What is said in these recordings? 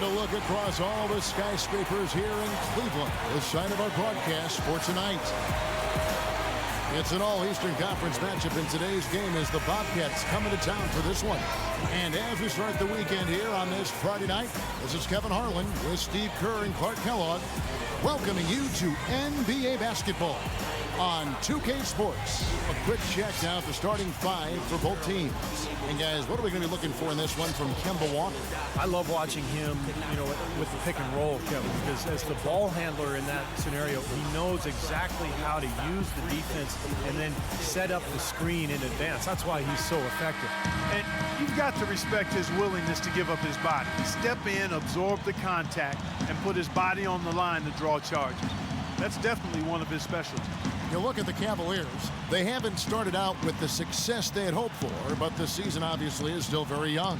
a look across all the skyscrapers here in Cleveland, the site of our broadcast for tonight. It's an all-Eastern Conference matchup in today's game as the Bobcats coming to town for this one. And as we start the weekend here on this Friday night, this is Kevin Harlan with Steve Kerr and Clark Kellogg welcoming you to NBA basketball on 2K Sports. A quick check now at the starting five for both teams. And guys, what are we going to be looking for in this one from Kemba Walker? I love watching him, with the pick and roll, Kevin, because as the ball handler in that scenario, he knows exactly how to use the defense and then set up the screen in advance. That's why he's so effective. And you've got to respect his willingness to give up his body. Step in, absorb the contact, and put his body on the line to draw charges. That's definitely one of his specialties. You look at the Cavaliers, they haven't started out with the success they had hoped for, but the season obviously is still very young.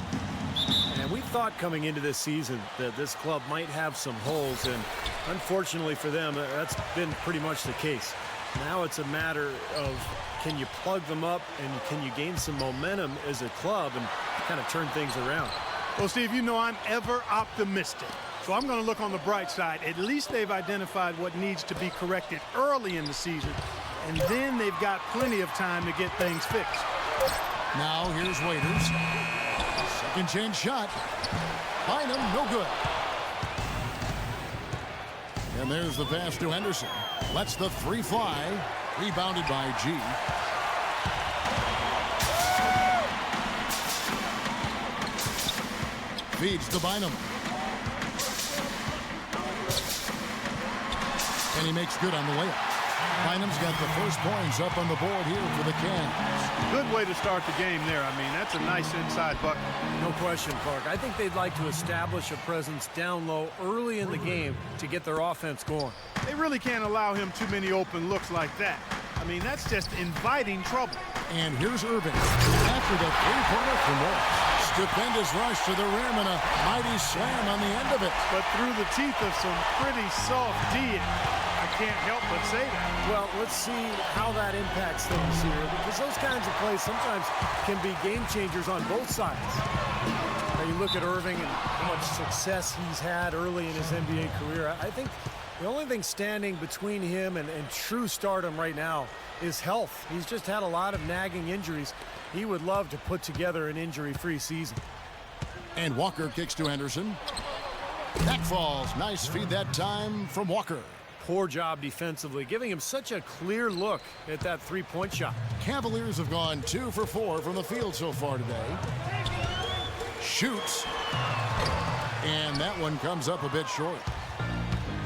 And we thought coming into this season that this club might have some holes, and unfortunately for them, that's been pretty much the case. Now it's a matter of can you plug them up and can you gain some momentum as a club and kind of turn things around. Well, Steve, you know I'm ever optimistic. So I'm going to look on the bright side. At least they've identified what needs to be corrected early in the season, and then they've got plenty of time to get things fixed. Now here's Waiters. Second chance shot. Bynum, no good. And there's the pass to Henderson. Lets the three fly. Rebounded by G. Feeds to Bynum. And he makes good on the layup. Bynum's got the first points up on the board here for the Cavs. Good way to start the game there. I mean, that's a nice inside bucket. No question, Clark. I think they'd like to establish a presence down low early in the game to get their offense going. They really can't allow him too many open looks like that. I mean, that's just inviting trouble. And here's Irving after the three-pointer from Morris. Stupendous rush to the rim and a mighty slam on the end of it. But through the teeth of some pretty soft D. I can't help but say that. Well, let's see how that impacts things here, because those kinds of plays sometimes can be game changers on both sides. Now you look at Irving and how much success he's had early in his NBA career. I think the only thing standing between him and true stardom right now is health. He's just had a lot of nagging injuries. He would love to put together an injury-free season. And Walker kicks to Henderson. That falls. Nice feed that time from Walker. Poor job defensively, giving him such a clear look at that three-point shot. Cavaliers have gone 2 for 4 from the field so far today. Shoots. And that one comes up a bit short.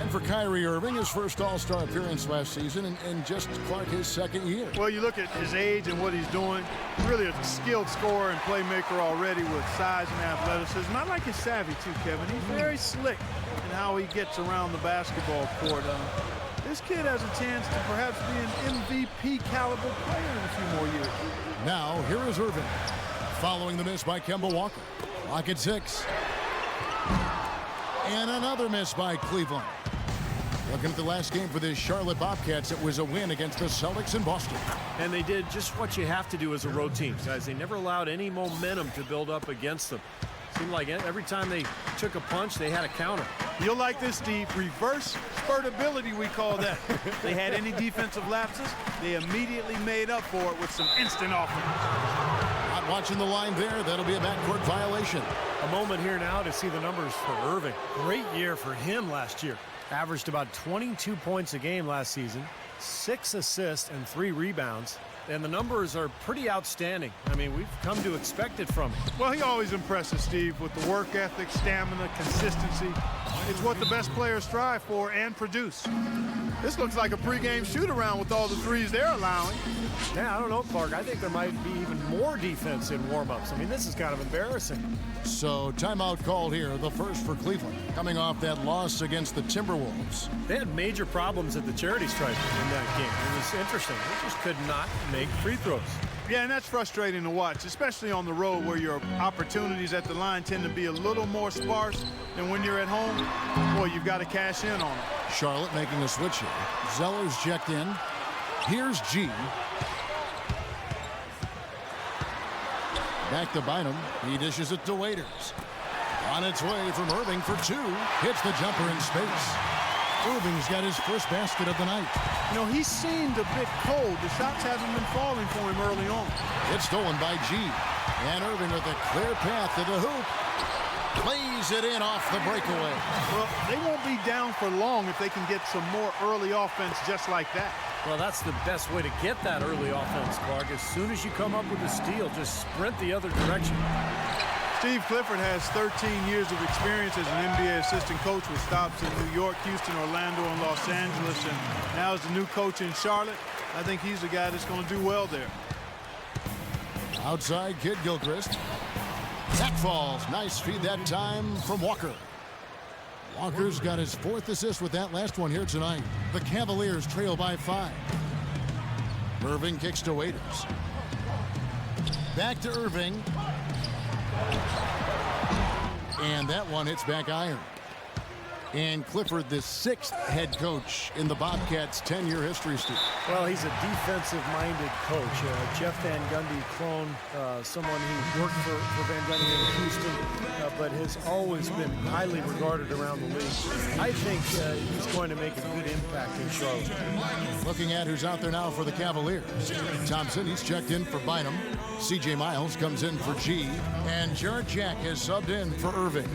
And for Kyrie Irving, his first All-Star appearance last season, and just Clark his second year. Well, you look at his age and what he's doing. Really a skilled scorer and playmaker already with size and athleticism. I like his savvy too, Kevin. He's very slick in how he gets around the basketball court. This kid has a chance to perhaps be an MVP caliber player in a few more years. Now, here is Irving. Following the miss by Kemba Walker. Lock at 6. And another miss by Cleveland. Looking at the last game for this Charlotte Bobcats, it was a win against the Celtics in Boston. And they did just what you have to do as a road team, guys. They never allowed any momentum to build up against them. Seemed like every time they took a punch, they had a counter. You'll like this, Steve. Reverse spurtability, we call that. They had any defensive lapses, they immediately made up for it with some instant offense. Not watching the line there. That'll be a backcourt violation. A moment here now to see the numbers for Irving. Great year for him last year. Averaged about 22 points a game last season, 6 assists and 3 rebounds. And the numbers are pretty outstanding. I mean, we've come to expect it from him. Well, he always impresses, Steve, with the work ethic, stamina, consistency. It's what the best players strive for and produce. This looks like a pregame shoot-around with all the threes they're allowing. Yeah, I don't know, Clark. I think there might be even more defense in warm-ups. I mean, this is kind of embarrassing. So, timeout called here, the first for Cleveland, coming off that loss against the Timberwolves. They had major problems at the charity stripe in that game. It was interesting. They just could not make free throws. Yeah, and that's frustrating to watch, especially on the road where your opportunities at the line tend to be a little more sparse than when you're at home. Boy, you've got to cash in on it. Charlotte making a switch here. Zeller's checked in. Here's G. Back to Bynum. He dishes it to Waiters. On its way from Irving for two. Hits the jumper in space. Irving's got his first basket of the night. You know, he seemed a bit cold. The shots haven't been falling for him early on. It's stolen by G. And Irving with a clear path to the hoop. Plays it in off the breakaway. Well, they won't be down for long if they can get some more early offense just like that. Well, that's the best way to get that early offense, Clark. As soon as you come up with a steal, just sprint the other direction. Steve Clifford has 13 years of experience as an NBA assistant coach with stops in New York, Houston, Orlando, and Los Angeles, and now as the new coach in Charlotte. I think he's the guy that's going to do well there. Outside, Kid Gilchrist. That falls. Nice feed that time from Walker. Walker's got his fourth assist with that last one here tonight. The Cavaliers trail by 5. Irving kicks to Waiters. Back to Irving. And that one hits back iron. And Clifford, the 6th head coach in the Bobcats' 10-year history, Steve. Well, he's a defensive-minded coach. Jeff Van Gundy clone, someone who worked for Van Gundy in Houston, but has always been highly regarded around the league. I think he's going to make a good impact in Charlotte. Looking at who's out there now for the Cavaliers. Thompson, he's checked in for Bynum. C.J. Miles comes in for G. And Jarrett Jack has subbed in for Irving.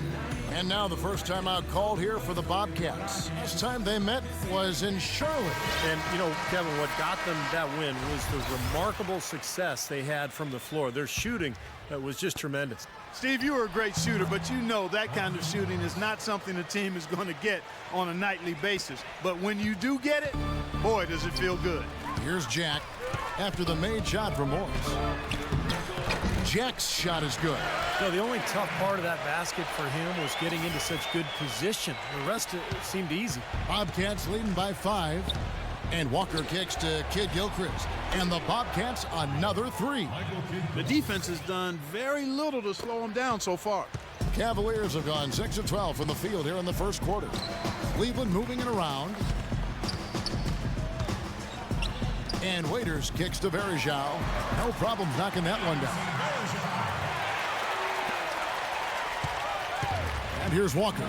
And now the first time out called here for the Bobcats. Last time they met was in Charlotte. And, you know, Kevin, what got them that win was the remarkable success they had from the floor. Their shooting was just tremendous. Steve, you were a great shooter, but you know that kind of shooting is not something a team is going to get on a nightly basis. But when you do get it, boy, does it feel good. Here's Jack after the made shot from Morris. Jack's shot is good. So the only tough part of that basket for him was getting into such good position. The rest seemed easy. Bobcats leading by 5. And Walker kicks to Kid Gilchrist. And the Bobcats another 3. The defense has done very little to slow them down so far. Cavaliers have gone 6 of 12 from the field here in the first quarter. Cleveland moving it around. And Waiters kicks to Varejao. No problem knocking that one down. And here's Walker.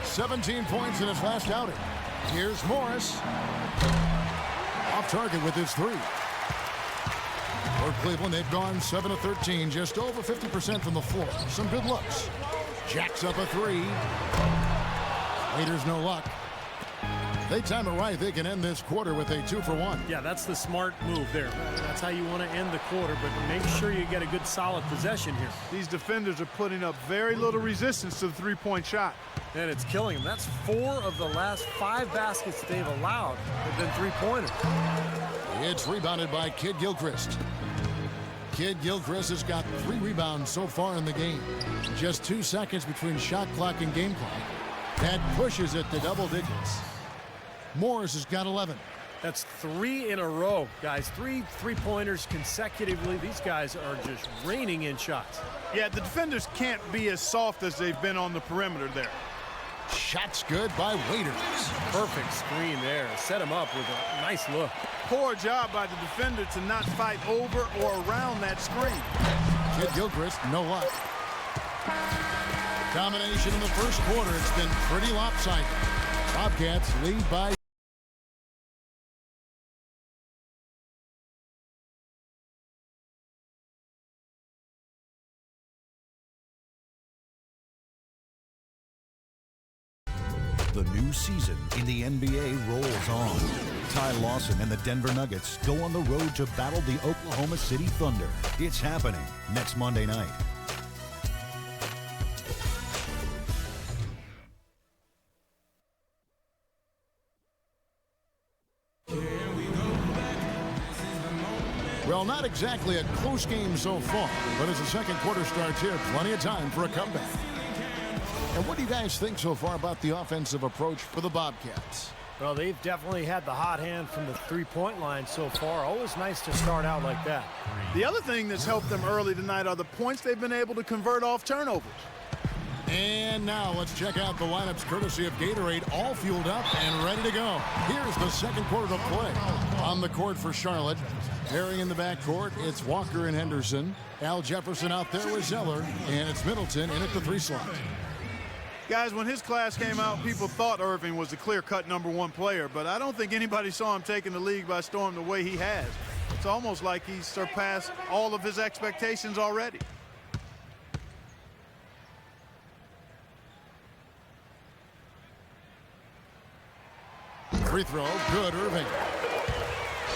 17 points in his last outing. Here's Morris. Off target with his 3. For Cleveland, they've gone 7 of 13, just over 50% from the floor. Some good looks. Jacks up a 3. Waiters no luck. They time it right, they can end this quarter with a 2-for-1. Yeah, that's the smart move there. That's how you want to end the quarter, but make sure you get a good solid possession here. These defenders are putting up very little resistance to the three-point shot. And it's killing them. That's 4 of the last 5 baskets they've allowed have been three-pointers. It's rebounded by Kid Gilchrist. Kid Gilchrist has got 3 rebounds so far in the game. Just 2 seconds between shot clock and game clock. That pushes it to double digits. Morris has got 11. That's 3 in a row, guys. 3 three-pointers consecutively. These guys are just raining in shots. Yeah, the defenders can't be as soft as they've been on the perimeter there. Shots good by Waiters. Perfect screen there. Set him up with a nice look. Poor job by the defender to not fight over or around that screen. Kid Gilchrist, no luck. Domination in the first quarter. It's been pretty lopsided. Bobcats lead by The new season in the NBA rolls on. Ty Lawson and the Denver Nuggets go on the road to battle the Oklahoma City Thunder. It's happening next Monday night. Well, not exactly a close game so far, but as the second quarter starts here, plenty of time for a comeback. And what do you guys think so far about the offensive approach for the Bobcats? Well, they've definitely had the hot hand from the three-point line so far. Always nice to start out like that. The other thing that's helped them early tonight are the points they've been able to convert off turnovers. And now let's check out the lineups courtesy of Gatorade, all fueled up and ready to go. Here's the second quarter of play. On the court for Charlotte, pairing in the backcourt, it's Walker and Henderson. Al Jefferson out there with Zeller, and it's Middleton in at the 3 slot. Guys, when his class came out, people thought Irving was the clear-cut #1 player, but I don't think anybody saw him taking the league by storm the way he has. It's almost like he's surpassed all of his expectations already. Free throw, good, Irving.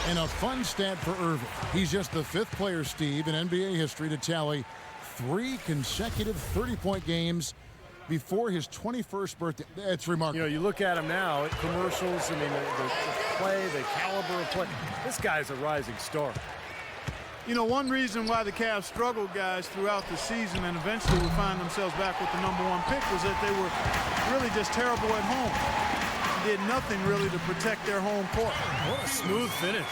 And a fun stat for Irving. He's just the 5th player, Steve, in NBA history to tally 3 consecutive 30-point games before his 21st birthday. It's remarkable. You know, you look at him now at commercials. I mean, the play, the caliber of play. This guy's a rising star. You know, one reason why the Cavs struggled, guys, throughout the season and eventually would find themselves back with the #1 pick was that they were really just terrible at home. Did nothing really to protect their home court. What a smooth finish.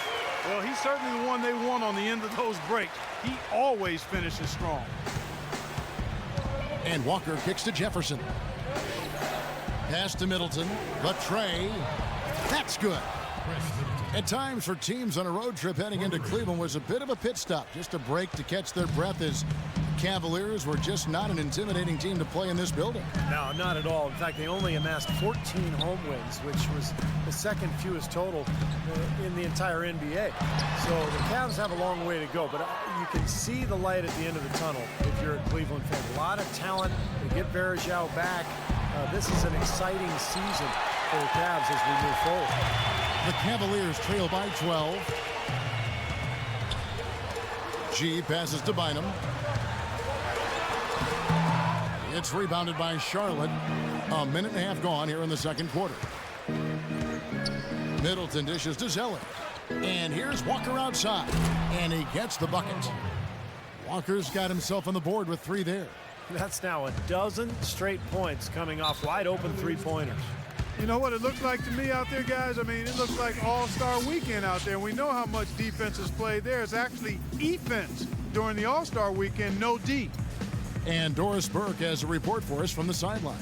Well, he's certainly the one they want on the end of those breaks. He always finishes strong. And Walker kicks to Jefferson. Pass to Middleton. The tray. That's good. At times for teams on a road trip heading into Cleveland was a bit of a pit stop. Just a break to catch their breath as Cavaliers were just not an intimidating team to play in this building. No, not at all. In fact, they only amassed 14 home wins, which was the second fewest total in the entire NBA. So the Cavs have a long way to go, but you can see the light at the end of the tunnel if you're a Cleveland fan. A lot of talent. They get Varejao back. This is an exciting season for the Cavs as we move forward. The Cavaliers trail by 12. G passes to Bynum. It's rebounded by Charlotte. A minute and a half gone here in the second quarter. Middleton dishes to Zeller. And here's Walker outside. And he gets the bucket. Walker's got himself on the board with 3 there. That's now a dozen straight points coming off wide open 3-pointers. You know what it looks like to me out there, guys? I mean, it looks like All-Star Weekend out there. We know how much defense is played there. It's actually defense during the All-Star Weekend, no D. And Doris Burke has a report for us from the sideline.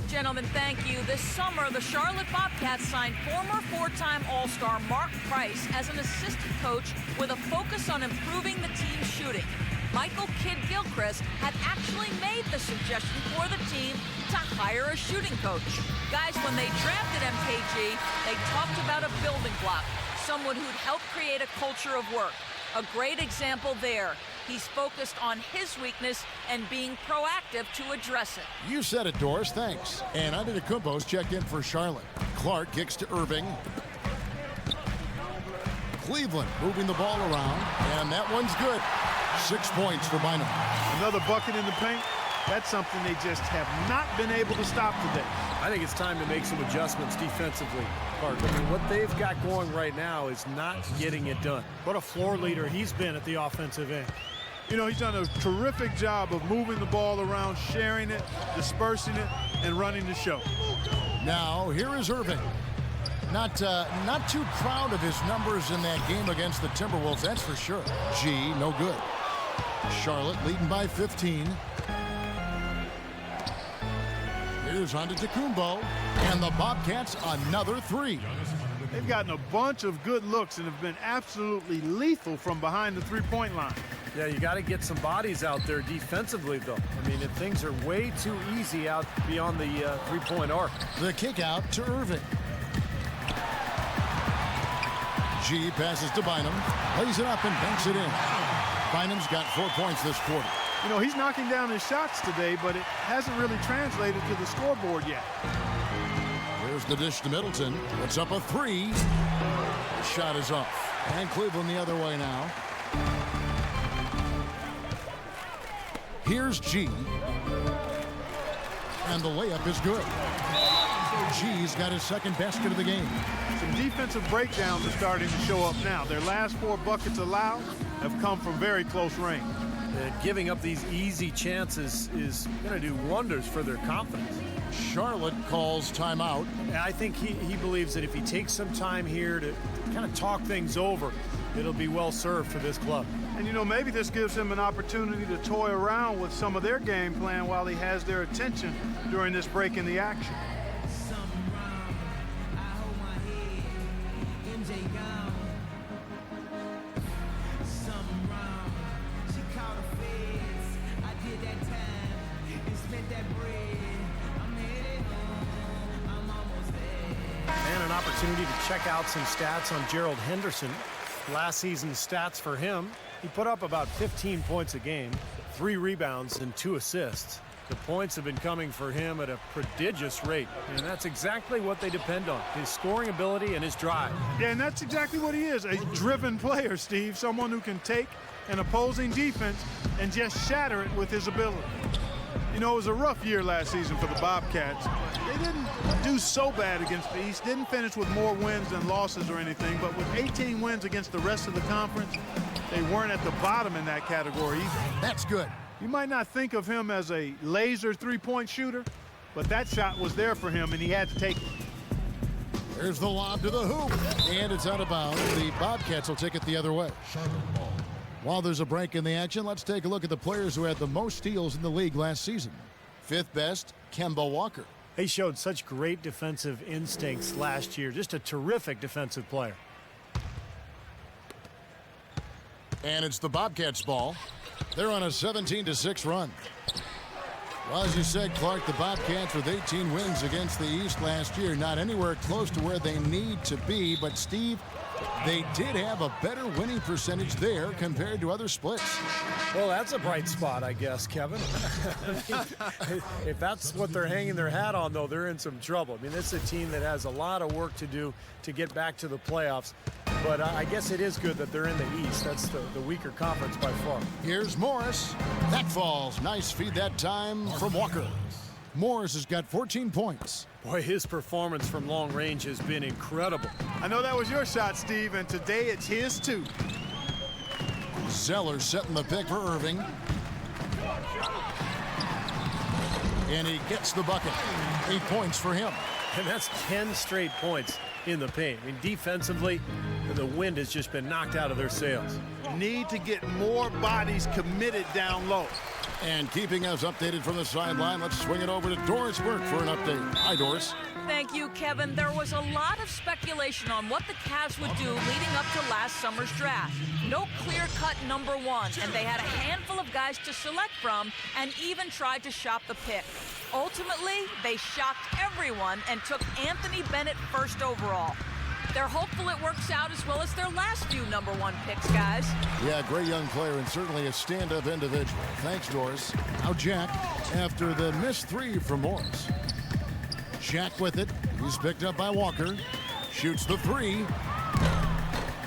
Gentlemen, thank you. This summer, the Charlotte Bobcats signed former 4-time All-Star Mark Price as an assistant coach with a focus on improving the team's shooting. Michael Kidd-Gilchrist had actually made the suggestion for the team to hire a shooting coach. Guys, when they drafted MKG, they talked about a building block, someone who'd help create a culture of work. A great example there. He's focused on his weakness and being proactive to address it. You said it, Doris. Thanks. And Antetokounmpo's checked in for Charlotte. Clark kicks to Irving. Cleveland moving the ball around, and that one's good. 6 points for Bynum. Another bucket in the paint. That's something they just have not been able to stop today. I think it's time to make some adjustments defensively, Clark. I mean, what they've got going right now is not getting it done. What a floor leader he's been at the offensive end. You know, he's done a terrific job of moving the ball around, sharing it, dispersing it, and running the show. Now, here is Irving. Not too proud of his numbers in that game against the Timberwolves, that's for sure. G, no good. Charlotte leading by 15. Here's Antetokounmpo, and the Bobcats another 3. They've gotten a bunch of good looks and have been absolutely lethal from behind the three-point line. Yeah, you got to get some bodies out there defensively, though. I mean, if things are way too easy out beyond the three-point arc. The kick out to Irving. G passes to Bynum, lays it up and banks it in. Bynum's got 4 points this quarter. You know, he's knocking down his shots today, but it hasn't really translated to the scoreboard yet. Here's the dish to Middleton. It's up a 3. The shot is off. And Cleveland the other way now. Here's G. And the layup is good. G's got his second basket of the game. Some defensive breakdowns are starting to show up now. Their last 4 buckets allowed have come from very close range. Giving up these easy chances is going to do wonders for their confidence. Charlotte calls timeout. And I think he believes that if he takes some time here to kind of talk things over, it'll be well served for this club. And, you know, maybe this gives him an opportunity to toy around with some of their game plan while he has their attention during this break in the action. And an opportunity to check out some stats on Gerald Henderson. Last season's stats for him, he put up about 15 points a game, 3 rebounds and 2 assists. The points have been coming for him at a prodigious rate, and that's exactly what they depend on, his scoring ability and his drive. Yeah, and that's exactly what he is, a driven player, Steve, someone who can take an opposing defense and just shatter it with his ability. You know, it was a rough year last season for the Bobcats. They didn't do so bad against the East, didn't finish with more wins than losses or anything, but with 18 wins against the rest of the conference, they weren't at the bottom in that category either. That's good. You might not think of him as a laser three-point shooter, but that shot was there for him, and he had to take it. There's the lob to the hoop, and it's out of bounds. The Bobcats will take it the other way. While there's a break in the action, let's take a look at the players who had the most steals in the league last season. 5th best, Kemba Walker. He showed such great defensive instincts last year, just a terrific defensive player. And it's the Bobcats' ball. They're on a 17-6 run. Well, as you said, Clark, the Bobcats with 18 wins against the East last year, not anywhere close to where they need to be. But, Steve, they did have a better winning percentage there compared to other splits. Well, that's a bright spot, I guess, Kevin. If that's what they're hanging their hat on, though, they're in some trouble. I mean, this is a team that has a lot of work to do to get back to the playoffs. But I guess it is good that they're in the East. That's the weaker conference by far. Here's Morris. That falls. Nice feed that time from Walker. Morris has got 14 points. Boy, his performance from long range has been incredible. I know that was your shot, Steve, and today it's his too. Zeller setting the pick for Irving. And he gets the bucket. 8 points for him. And that's 10 straight points in the paint. I mean, defensively, the wind has just been knocked out of their sails. Need to get more bodies committed down low. And keeping us updated from the sideline, let's swing it over to Doris Burke for an update. Hi, Doris. Thank you, Kevin. There was a lot of speculation on what the Cavs would do leading up to last summer's draft. No clear-cut number 1, and they had a handful of guys to select from and even tried to shop the pick. Ultimately, they shocked everyone and took Anthony Bennett first overall. They're hopeful it works out as well as their last few number 1 picks, guys. Yeah, great young player and certainly a stand-up individual. Thanks, Doris. Now Jack, after the missed 3 from Morris. Jack with it. He's picked up by Walker. Shoots the 3.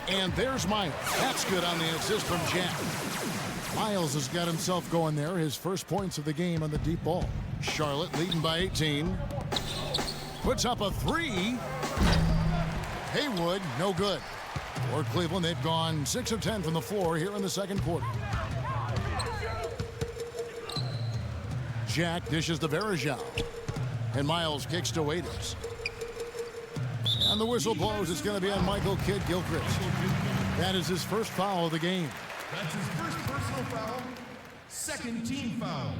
And there's Miles. That's good on the assist from Jack. Miles has got himself going there. His first points of the game on the deep ball. Charlotte leading by 18. Puts up a 3. Haywood, no good. For Cleveland, they've gone 6 of 10 from the floor here in the second quarter. Jack dishes to Varejao. And Miles kicks to Waiters. And the whistle blows. It's going to be on Michael Kidd-Gilchrist. That is his first foul of the game. That's his first personal foul. Second team foul.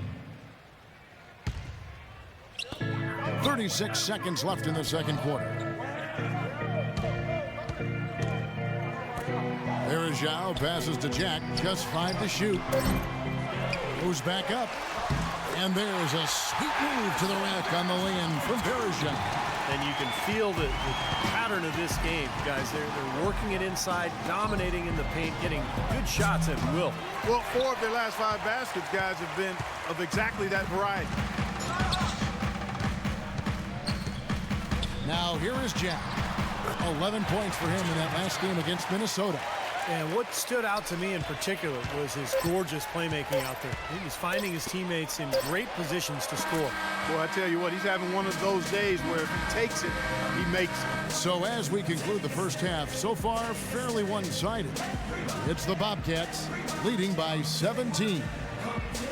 36 seconds left in the second quarter. Varejao passes to Jack. Just 5 to shoot. Goes back up. And there's a sweet move to the rack on the lay-in from Varejao. And you can feel the pattern of this game, guys. They're working it inside, dominating in the paint, getting good shots at will. Well, 4 of their last 5 baskets, guys, have been of exactly that variety. Now here is Jack. 11 points for him in that last game against Minnesota. And what stood out to me in particular was his gorgeous playmaking out there. He was finding his teammates in great positions to score. Boy, I tell you what, he's having one of those days where if he takes it, he makes it. So as we conclude the first half, so far fairly one-sided. It's the Bobcats leading by 17.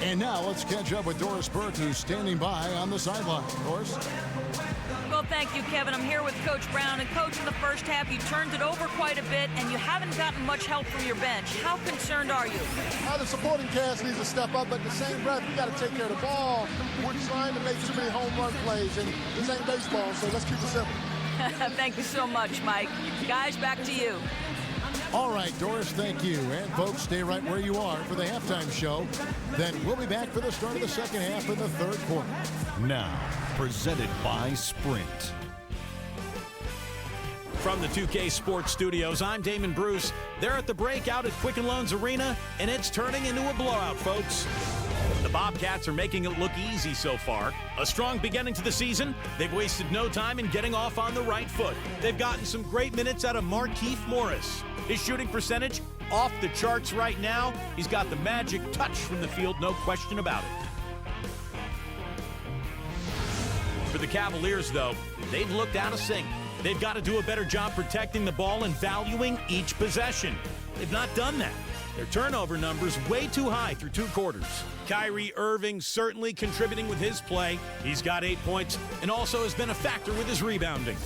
And now let's catch up with Doris Burke, who's standing by on the sideline. Doris? Well, thank you, Kevin. I'm here with Coach Brown. And, Coach, in the first half, you turned it over quite a bit, and you haven't gotten much help from your bench. How concerned are you? The supporting cast needs to step up, but in the same breath, we got to take care of the ball. We're trying to make too many home run plays, and this ain't baseball, so let's keep it simple. Thank you so much, Mike. Guys, back to you. All right, Doris, thank you. And, folks, stay right where you are for the halftime show. Then we'll be back for the start of the second half in the third quarter. Now, presented by Sprint. From the 2K Sports Studios, I'm Damon Bruce. They're at the break out at Quicken Loans Arena, and it's turning into a blowout, folks. The Bobcats are making it look easy so far. A strong beginning to the season. They've wasted no time in getting off on the right foot. They've gotten some great minutes out of Markeith Morris. His shooting percentage off the charts right now. He's got the magic touch from the field, no question about it. For the Cavaliers, though, they've looked out of sync. They've got to do a better job protecting the ball and valuing each possession. They've not done that. Their turnover numbers way too high through 2 quarters. Kyrie Irving certainly contributing with his play. He's got 8 points and also has been a factor with his rebounding.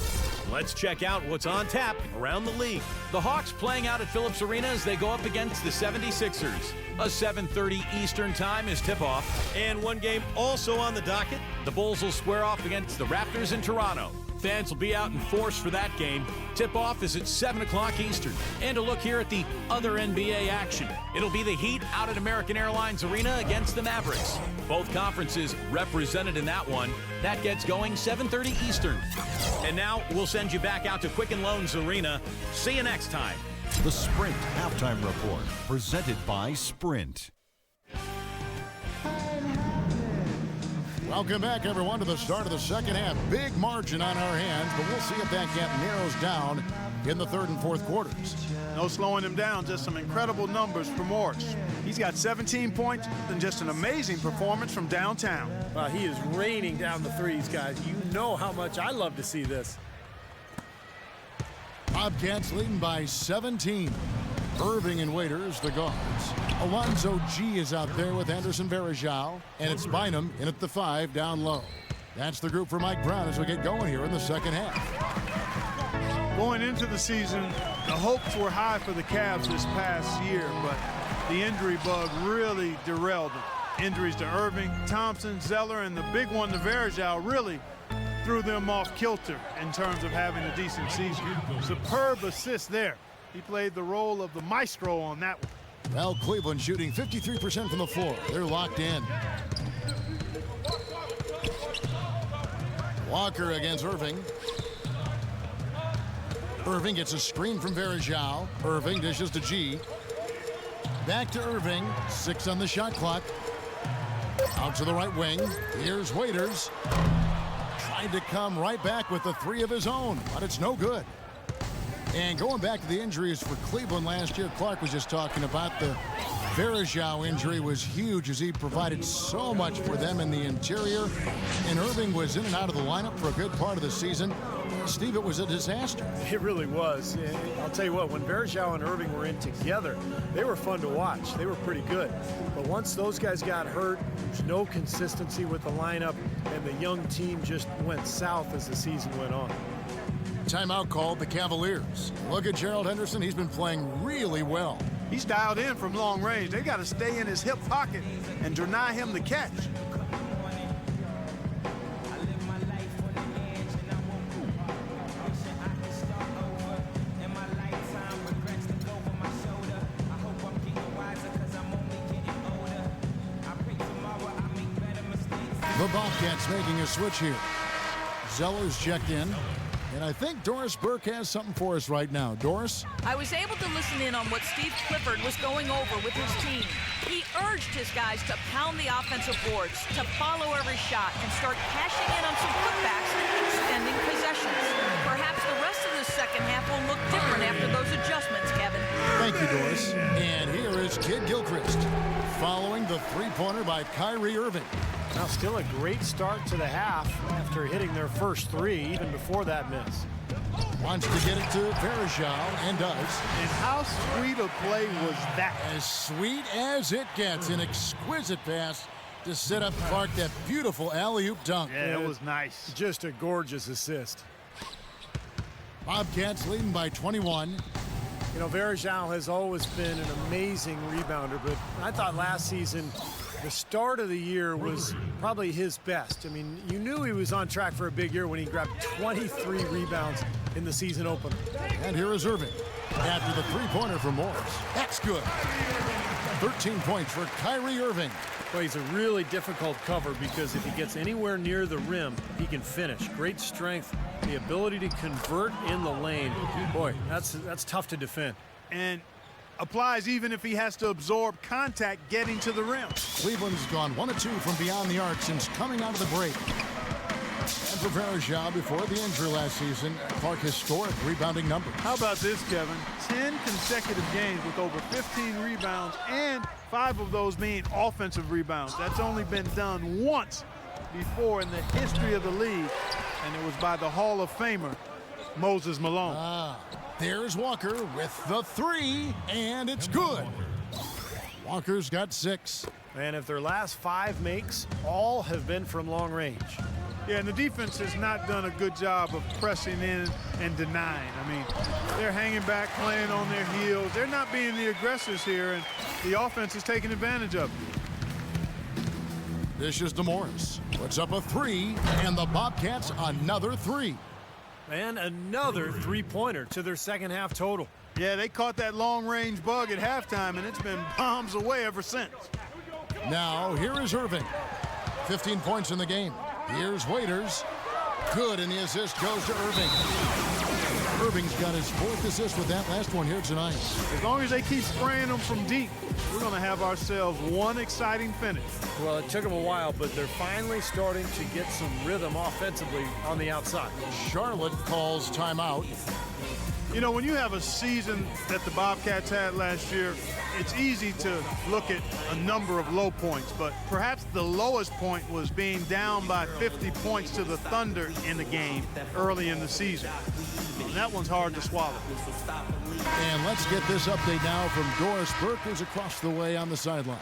Let's check out what's on tap around the league. The Hawks playing out at Phillips Arena as they go up against the 76ers. A 7:30 Eastern time is tip-off. And one game also on the docket. The Bulls will square off against the Raptors in Toronto. Fans will be out in force for that game. Tip-off is at 7 o'clock Eastern. And a look here at the other NBA action. It'll be the Heat out at American Airlines Arena against the Mavericks. Both conferences represented in that one. That gets going 7:30 Eastern. And now we'll send you back out to Quicken Loans Arena. See you next time. The Sprint Halftime Report, presented by Sprint. Welcome back, everyone, to the start of the second half. Big margin on our hands, but we'll see if that gap narrows down in the third and fourth quarters. No slowing him down, just some incredible numbers for Morris. He's got 17 points and just an amazing performance from downtown. He is raining down the threes, guys. You know how much I love to see this. Bobcats leading by 17. Irving and Waiters, the guards. Alonzo G is out there with Anderson Varejao, and it's Bynum in at the 5 down low. That's the group for Mike Brown as we get going here in the second half. Going into the season, the hopes were high for the Cavs this past year, but the injury bug really derailed them. Injuries to Irving, Thompson, Zeller, and the big one to Varejao really threw them off kilter in terms of having a decent season. Superb assist there. He played the role of the maestro on that one. Well, Cleveland shooting 53% from the floor. They're locked in. Walker against Irving. Irving gets a screen from Varejao. Irving dishes to G. Back to Irving. 6 on the shot clock. Out to the right wing. Here's Waiters. Tried to come right back with the 3 of his own, but it's no good. And going back to the injuries for Cleveland last year, Clark was just talking about the Varejao injury was huge as he provided so much for them in the interior. And Irving was in and out of the lineup for a good part of the season. Steve, it was a disaster. It really was. I'll tell you what, when Varejao and Irving were in together, they were fun to watch. They were pretty good. But once those guys got hurt, there's no consistency with the lineup, and the young team just went south as the season went on. Timeout called the Cavaliers. Look at Gerald Henderson. He's been playing really well. He's dialed in from long range. They got to stay in his hip pocket and deny him the catch. The Bobcats making a switch here. Zeller's checked in. And I think Doris Burke has something for us right now. Doris? I was able to listen in on what Steve Clifford was going over with his team. He urged his guys to pound the offensive boards, to follow every shot, and start cashing in on some putbacks and extending possessions. Perhaps the rest of the second half will look different after those adjustments, Kevin. Thank you, Doris. And here is Kid Gilchrist following the three-pointer by Kyrie Irving. Now still a great start to the half after hitting their first three, even before that miss. Wants to get it to Verjao, and does. And how sweet a play was that? As sweet as it gets. An exquisite pass to set up Clark, that beautiful alley-oop dunk. Yeah, it was nice. Just a gorgeous assist. Bobcats leading by 21. You know, Verjao has always been an amazing rebounder, but I thought last season the start of the year was probably his best. I mean, you knew he was on track for a big year when he grabbed 23 rebounds in the season opener. And here is Irving after the three-pointer for Morris. That's good. 13 points for Kyrie Irving. Well, he's a really difficult cover because if he gets anywhere near the rim, he can finish. Great strength, the ability to convert in the lane. Boy, that's tough to defend. And applies even if he has to absorb contact getting to the rim. Cleveland's gone 1 of 2 from beyond the arc since coming out of the break. And for Verjao, before the injury last season, Clark historic rebounding numbers. How about this, Kevin? 10 consecutive games with over 15 rebounds, and 5 of those being offensive rebounds. That's only been done once before in the history of the league, and it was by the Hall of Famer, Moses Malone. There's Walker with the three, and it's good. Walker's got 6. And if their last 5 makes, all have been from long range. Yeah, and the defense has not done a good job of pressing in and denying. I mean, they're hanging back, playing on their heels. They're not being the aggressors here, and the offense is taking advantage of it. This is DeMorris. Puts up a 3, and the Bobcats another 3. And another three-pointer to their second half total. Yeah, they caught that long-range bug at halftime, and it's been bombs away ever since. Now, here is Irving. 15 points in the game. Here's Waiters. Good, and the assist goes to Irving. Irving's got his 4th assist with that last one here tonight. As long as they keep spraying them from deep, we're going to have ourselves one exciting finish. Well, it took them a while, but they're finally starting to get some rhythm offensively on the outside. Charlotte calls timeout. You know, when you have a season that the Bobcats had last year, it's easy to look at a number of low points, but perhaps the lowest point was being down by 50 points to the Thunder in the game early in the season. And that one's hard to swallow. And let's get this update now from Doris Burke, who's across the way on the sideline.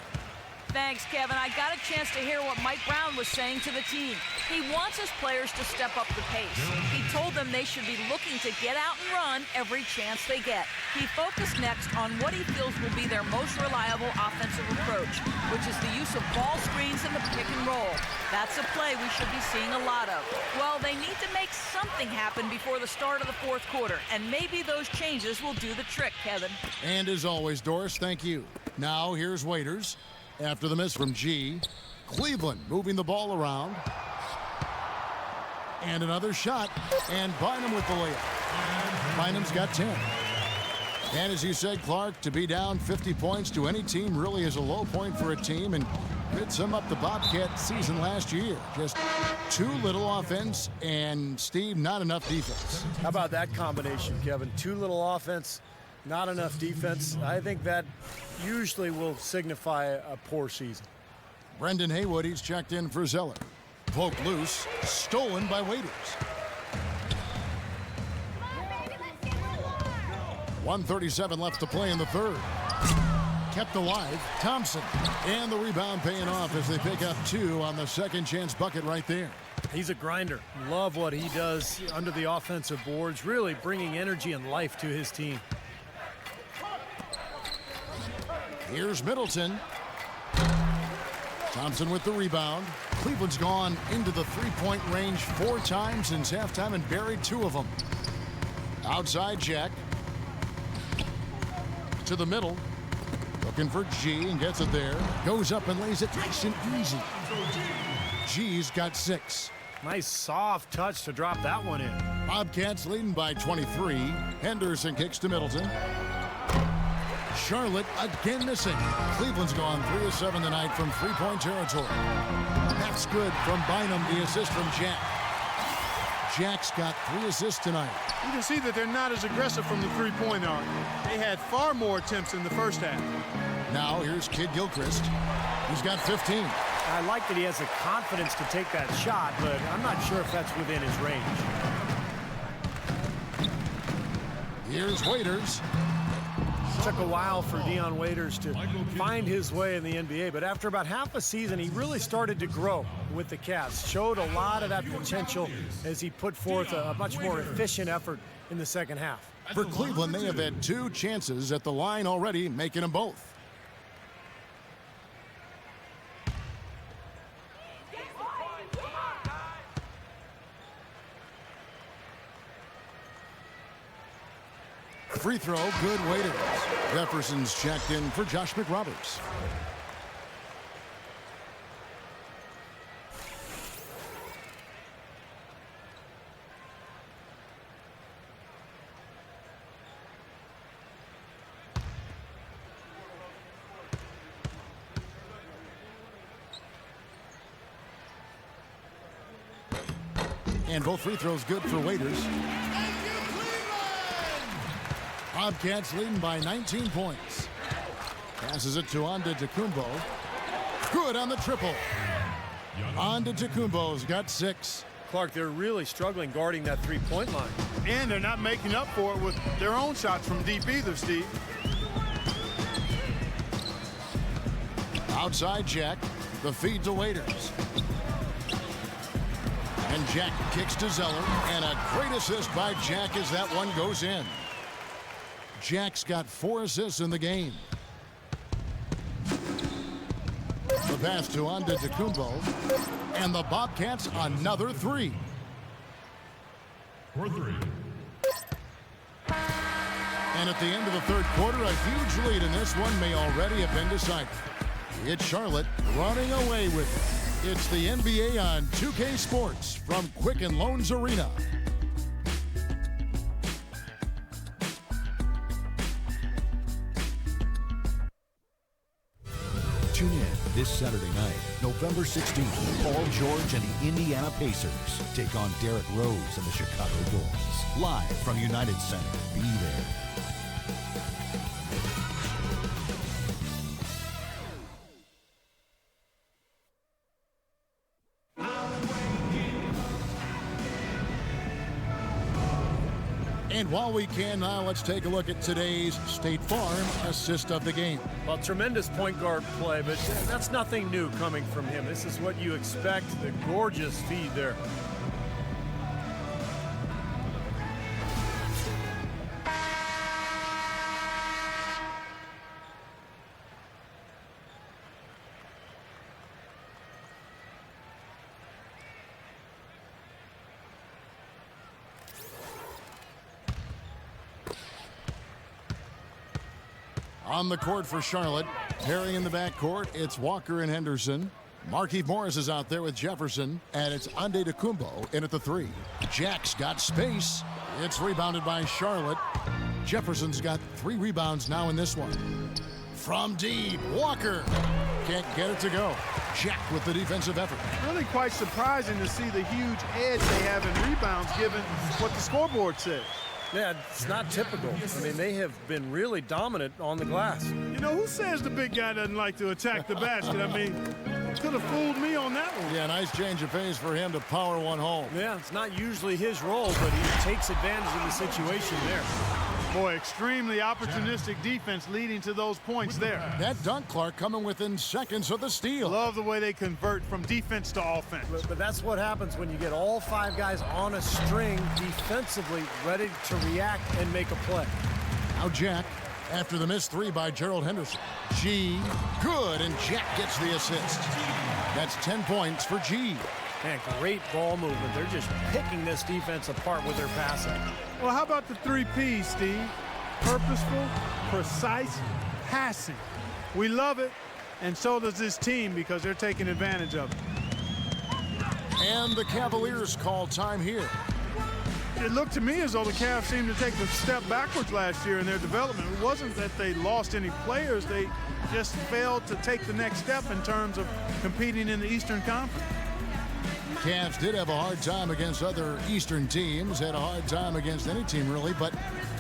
Thanks, Kevin. I got a chance to hear what Mike Brown was saying to the team. He wants his players to step up the pace. He told them they should be looking to get out and run every chance they get. He focused next on what he feels will be their most reliable offensive approach, which is the use of ball screens and the pick and roll. That's a play we should be seeing a lot of. Well, they need to make something happen before the start of the 4th quarter, and maybe those changes will do the trick, Kevin. And as always, Doris, thank you. Now here's Waiters. After the miss from G, Cleveland moving the ball around. And another shot, and Bynum with the layup. Bynum's got 10. And as you said, Clark, to be down 50 points to any team really is a low point for a team, and could sum up the Bobcat season last year. Just too little offense, and, Steve, not enough defense. How about that combination, Kevin? Too little offense, not enough defense. I think that usually will signify a poor season. Brendan Haywood, he's checked in for Zeller. Poke loose, stolen by Waiters. 1:37 left to play in the 3rd. Kept alive, Thompson. And the rebound paying off as they pick up 2 on the second chance bucket right there. He's a grinder. Love what he does under the offensive boards, really bringing energy and life to his team. Here's Middleton. Thompson with the rebound. Cleveland's gone into the three-point range 4 times since halftime and buried 2 of them. Outside Jack. To the middle. Looking for G and gets it there. Goes up and lays it nice and easy. G's got 6. Nice soft touch to drop that one in. Bobcats leading by 23. Henderson kicks to Middleton. Charlotte again missing. Cleveland's gone 3 of 7 tonight from three-point territory. That's good from Bynum, the assist from Jack. Jack's got 3 assists tonight. You can see that they're not as aggressive from the three-point arc. They had far more attempts in the first half. Now here's Kid Gilchrist. He's got 15. I like that he has the confidence to take that shot, but I'm not sure if that's within his range. Here's Waiters. It took a while for Dion Waiters to find his way in the NBA, but after about half a season, he really started to grow with the Cavs. Showed a lot of that potential as he put forth a much more efficient effort in the second half. For Cleveland, they have had 2 chances at the line already, making them both. Free throw, good Waiters. Jefferson's checked in for Josh McRoberts. And both free throws good for Waiters. Bobcats leading by 19 points. Passes it to Antetokounmpo. Good on the triple. Antetokounmpo's got 6. Clark, they're really struggling guarding that three-point line. And they're not making up for it with their own shots from deep either, Steve. Outside Jack. The feed to Waiters. And Jack kicks to Zeller. And a great assist by Jack as that one goes in. Jack's got 4 assists in the game. The pass to Antetokounmpo. And the Bobcats another 3. For 3. And at the end of the third quarter, a huge lead in this one may already have been decided. It's Charlotte running away with it. It's the NBA on 2K Sports from Quicken Loans Arena. Tune in this Saturday night, November 16th. Paul George and the Indiana Pacers take on Derrick Rose and the Chicago Bulls. Live from United Center. Be there. And while we can now, let's take a look at today's State Farm assist of the game. Well, tremendous point guard play, but that's nothing new coming from him. This is what you expect. The gorgeous feed there. On the court for Charlotte, pairing in the backcourt, it's Walker and Henderson. Markieff Morris is out there with Jefferson, and it's Antetokounmpo in at the 3. Jack's got space. It's rebounded by Charlotte. Jefferson's got 3 rebounds now in this one. From deep, Walker can't get it to go. Jack with the defensive effort. Really quite surprising to see the huge edge they have in rebounds given what the scoreboard says. Yeah, it's not typical. I mean, they have been really dominant on the glass. You know, who says the big guy doesn't like to attack the basket? I mean, could have fooled me on that one. Yeah, nice change of pace for him to power one home. Yeah, it's not usually his role, but he takes advantage of the situation there. Boy, extremely opportunistic defense leading to those points there. That dunk, Clark, coming within seconds of the steal. Love the way they convert from defense to offense. But that's what happens when you get all 5 guys on a string defensively ready to react and make a play. Now Jack, after the missed 3 by Gerald Henderson. G, good, and Jack gets the assist. That's 10 points for G. Man, great ball movement. They're just picking this defense apart with their passing. Well, how about the 3 P's, Steve? Purposeful, precise, passing. We love it, and so does this team because they're taking advantage of it. And the Cavaliers call time here. It looked to me as though the Cavs seemed to take a step backwards last year in their development. It wasn't that they lost any players. They just failed to take the next step in terms of competing in the Eastern Conference. Cavs did have a hard time against other Eastern teams, had a hard time against any team really, but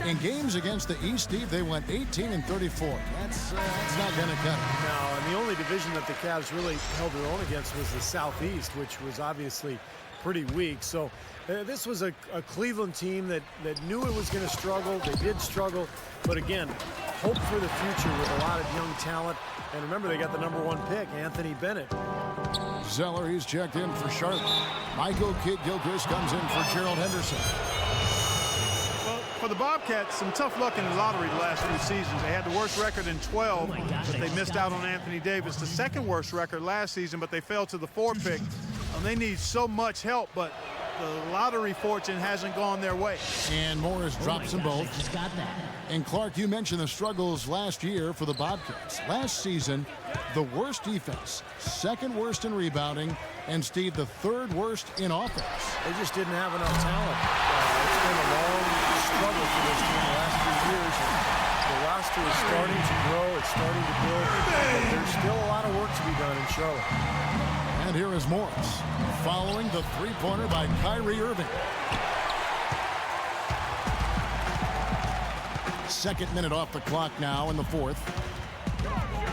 in games against the East, Steve, they went 18-34. That's not going to cut it. No, and the only division that the Cavs really held their own against was the Southeast, which was obviously pretty weak. So this was a Cleveland team that knew it was going to struggle. They did struggle, but again, hope for the future with a lot of young talent. And remember, they got the #1 pick, Anthony Bennett. Zeller, he's checked in for Charlotte. Michael Kidd-Gilchrist comes in for Gerald Henderson. Well, for the Bobcats, some tough luck in the lottery the last 2 seasons. They had the worst record in 12, but they missed out on Anthony Davis. The second worst record last season, but they fell to the 4 pick. They need so much help, but the lottery fortune hasn't gone their way. And Morris drops them both. And Clark, you mentioned the struggles last year for the Bobcats. Last season, the worst defense, second worst in rebounding, and Steve, the third worst in offense. They just didn't have enough talent. It's been a long struggle for this team the last few years. And the roster is starting to grow. It's starting to build. But there's still a lot of work to be done in Charlotte. And here is Morris, following the three-pointer by Kyrie Irving. Second minute off the clock now in the fourth.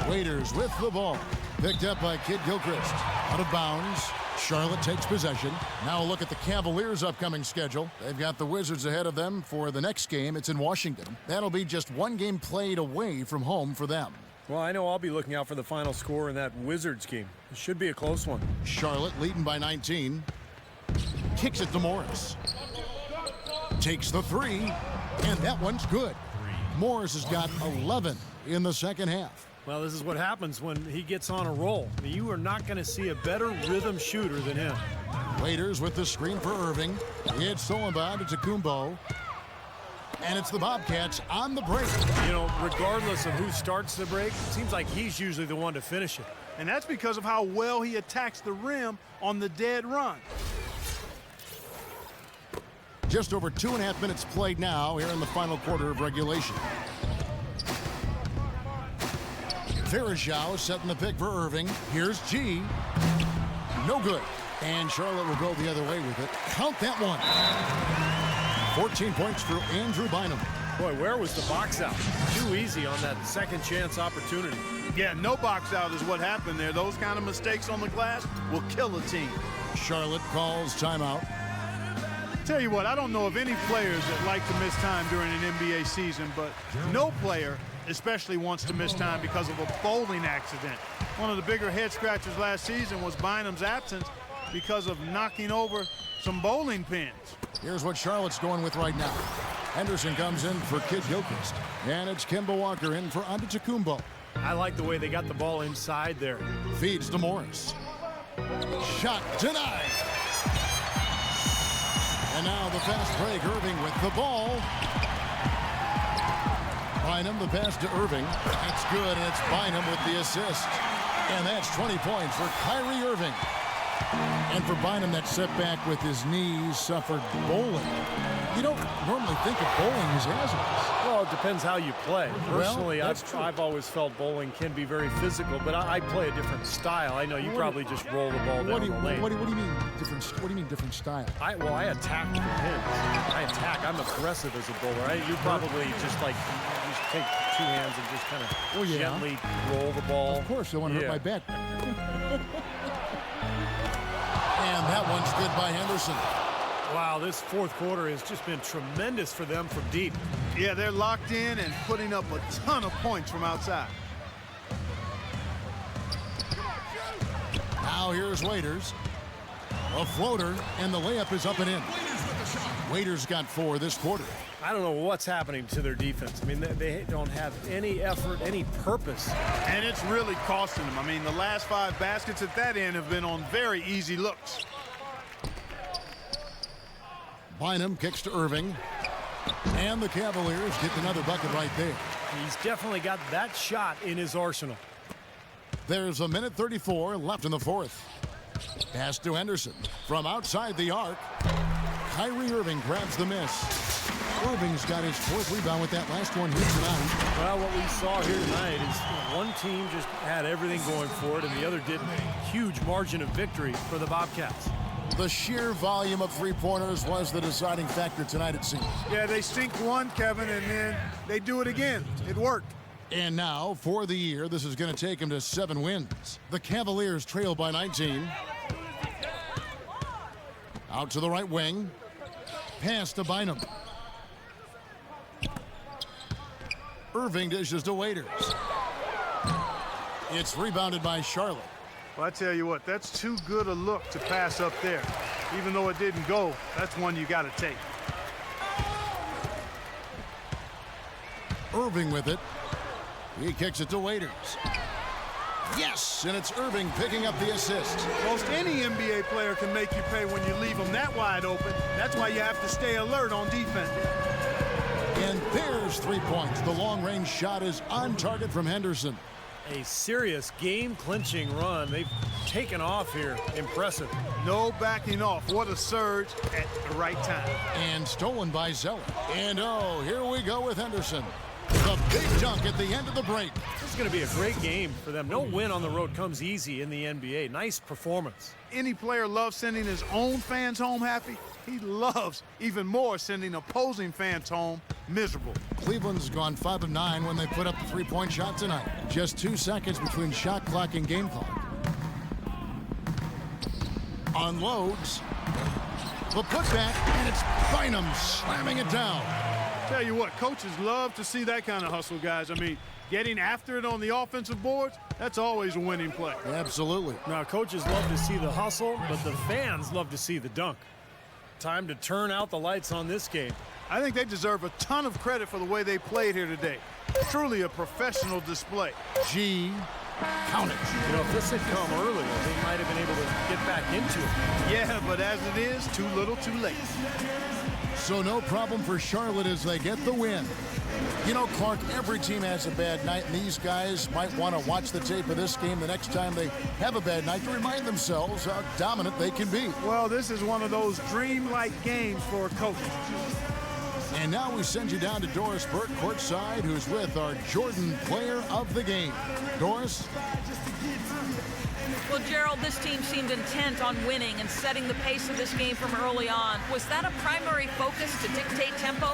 Waiters with the ball. Picked up by Kidd-Gilchrist. Out of bounds. Charlotte takes possession. Now a look at the Cavaliers' upcoming schedule. They've got the Wizards ahead of them for the next game. It's in Washington. That'll be just one game played away from home for them. Well, I know I'll be looking out for the final score in that Wizards game. It should be a close one. Charlotte leading by 19. Kicks it to Morris. Takes the three, and that one's good. Morris has got 11 in the second half. Well, this is what happens when he gets on a roll. You are not going to see a better rhythm shooter than him. Waiters with the screen for Irving. It's Solomon to Tacumbo. And it's the Bobcats on the break. You know, regardless of who starts the break, it seems like he's usually the one to finish it. And that's because of how well he attacks the rim on the dead run. Just over 2.5 minutes played now here in the final quarter of regulation. Verajao setting the pick for Irving. Here's G. No good. And Charlotte will go the other way with it. Count that one. 14 points for Andrew Bynum. Boy, where was the box out? Too easy on that second chance opportunity. Yeah, no box out is what happened there. Those kind of mistakes on the glass will kill a team. Charlotte calls timeout. Tell you what, I don't know of any players that like to miss time during an NBA season, but no player especially wants to miss time because of a bowling accident. One of the bigger head scratchers last season was Bynum's absence because of knocking over some bowling pins. Here's what Charlotte's going with right now. Henderson comes in for Kidd-Gilchrist. And it's Kemba Walker in for Antetokounmpo. I like the way they got the ball inside there. Feeds to Morris. Shot denied. And now the fast break. Irving with the ball. Bynum, the pass to Irving. That's good, and it's Bynum with the assist. And that's 20 points for Kyrie Irving. And for Bynum, that setback with his knees suffered bowling. You don't normally think of bowling as hazardous. Well, it depends how you play. Personally, Well, that's true. I've always felt bowling can be very physical, but I play a different style. I know you probably just roll the ball down the lane. What do you mean different? What do you mean different style? I attack the pins. I'm aggressive as a bowler. You're probably just like you just take two hands and just kind of gently roll the ball. Of course, I want to hurt my back. And that one's good by Henderson. Wow, this fourth quarter has just been tremendous for them from deep. Yeah, they're locked in and putting up a ton of points from outside. Now here's Waiters. A floater, and the layup is up and in. Waiters got 4 this quarter. I don't know what's happening to their defense. I mean, they don't have any effort, any purpose. And it's really costing them. I mean, the last 5 baskets at that end have been on very easy looks. Bynum kicks to Irving. And the Cavaliers get another bucket right there. He's definitely got that shot in his arsenal. There's a minute 34 left in the fourth. Pass to Henderson. From outside the arc, Kyrie Irving grabs the miss. Irving's got his 4th rebound with that last one here tonight. Well, what we saw here tonight is one team just had everything going for it, and the other didn't. Huge margin of victory for the Bobcats. The sheer volume of three-pointers was the deciding factor tonight, it seems. Yeah, they sink one, Kevin, and then they do it again. It worked. And now, for the year, this is going to take him to 7 wins. The Cavaliers trail by 19. Out to the right wing. Pass to Bynum. Irving dishes to Waiters. It's rebounded by Charlotte. Well, I tell you what, that's too good a look to pass up there. Even though it didn't go, that's one you got to take. Irving with it. He kicks it to Waiters. Yes, and it's Irving picking up the assist. Most any NBA player can make you pay when you leave them that wide open. That's why you have to stay alert on defense. And there's 3 points. The long-range shot is on target from Henderson. A serious game-clinching run. They've taken off here. Impressive. No backing off. What a surge at the right time. And stolen by Zeller. And oh, here we go with Henderson. The big dunk at the end of the break. This is going to be a great game for them. No win on the road comes easy in the NBA. Nice performance. Any player loves sending his own fans home happy. He loves even more sending opposing fans home miserable. Cleveland's gone 5 of 9 when they put up the three-point shot tonight. Just 2 seconds between shot clock and game clock. Unloads. The putback, and it's Bynum slamming it down. Tell you what, coaches love to see that kind of hustle, guys. I mean, getting after it on the offensive boards, that's always a winning play. Absolutely. Now, coaches love to see the hustle, but the fans love to see the dunk. Time to turn out the lights on this game. I think they deserve a ton of credit for the way they played here today. Truly a professional display. G. Count it. You know, if this had come earlier, they might have been able to get back into it. Yeah, but as it is, too little, too late. So no problem for Charlotte as they get the win. You know, Clark, every team has a bad night, and these guys might want to watch the tape of this game the next time they have a bad night to remind themselves how dominant they can be. Well, this is one of those dreamlike games for a coach. And now we send you down to Doris Burke courtside, who's with our Jordan player of the game. Doris? Well, Gerald, this team seemed intent on winning and setting the pace of this game from early on. Was that a primary focus to dictate tempo?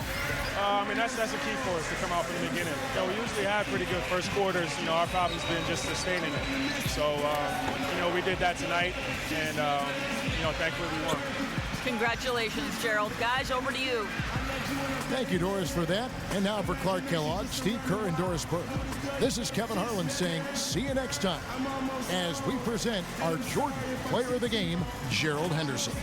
I mean, that's a key for us to come out from the beginning. You know, we usually have pretty good first quarters. You know, our problem's been just sustaining it. So, you know, we did that tonight, and, you know, thankfully we won. Congratulations, Gerald. Guys, over to you. Thank you, Doris, for that. And now for Clark Kellogg, Steve Kerr, and Doris Burke. This is Kevin Harlan saying see you next time as we present our Jordan player of the game, Gerald Henderson.